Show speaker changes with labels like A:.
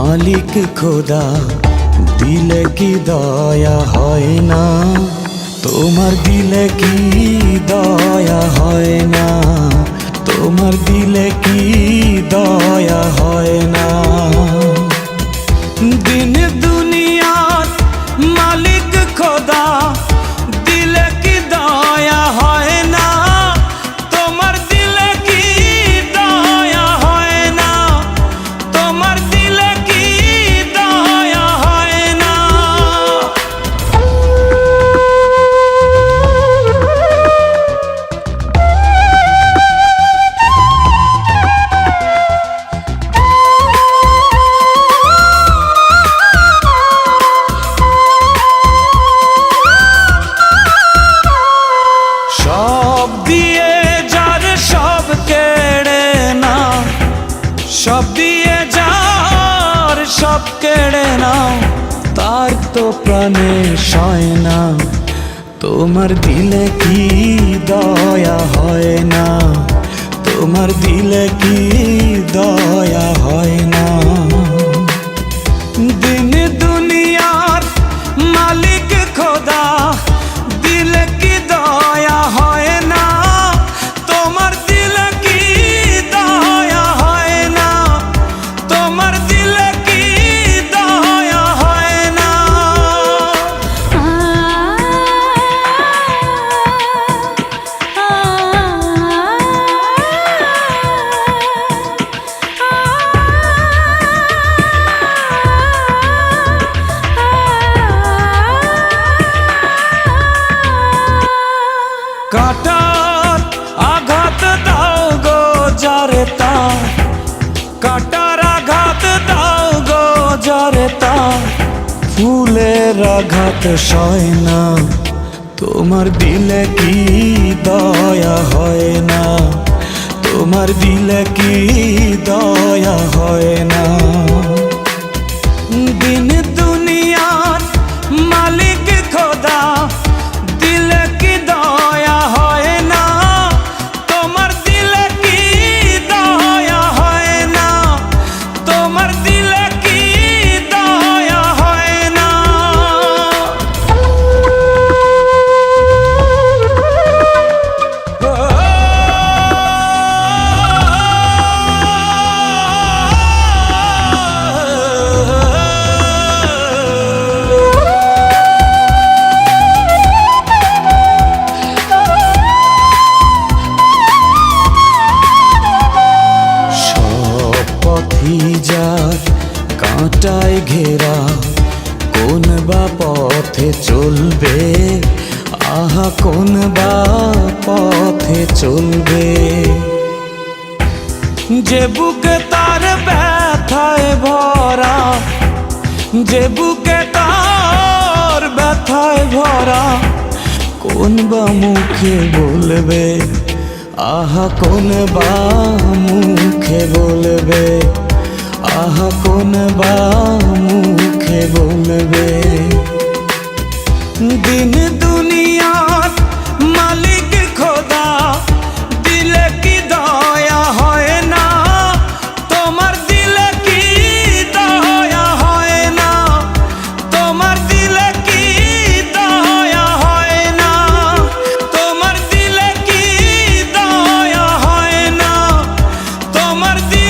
A: মালিক খোদা দিলে কি দয়া হয় না? তোমার দিলে কি দয়া হয় না? তোমার দিলে কি দয়া হয় না? দিন দুনিয়ার মালিক খোদা দিলে কি দয়া হয় না? তোমার দিলে কি দয়া হয় না? তোমার দিলে কি দয়া হয় না? সব দিয়ে যার সব কেড়ে নাও, সব দিয়ে যার সব কেড়ে নাও, তার তো প্রাণে সয় না। তোমার দিলে কি দয়া হয় না? তোমার দিলে কি দয়া হয় না? দিন দুনিয়ার মালিক খোদা দিলে কি দয়া হয় না? তোমার দিলে কি দয়া হয় না? তোমার দিলে কি দয়া হয় না? কাটার আঘাত দাও গো যারে তার, কাটার আঘাত দাও গো যারে তার, ফুলের আঘাত সয় না। তোমার দিলে কি দয়া হয় না? তোমার দিলে কি দয়া হয় না? দিন দুনিয়ার মালিক খোদা দিলে কি দয়া হয় না? তোমার দিলে কি দয়া হয় না? তোমার দিলে কি দয়া হয় না? যার কাঁটায় ঘেরা, কোন বা পথে চলবে? আহা কোন বা পথে চলবে? যে বুকে তার ব্যথায় ভরা, যে বুকে তার ব্যথায় ভরা, কোন বা মুখে বলবে? আহা কোন বা মুখে বলবে? আহা কোন বা মুখে বলবে? দিন দুনিয়ার মালিক খোদা দিলে কি দয়া হয় না? তোমার দিলে কি দয়া হয় না? তোমার দিলে কি দয়া হয় না? তোমার দিলে কি দয়া হয় না? তোমার দিলে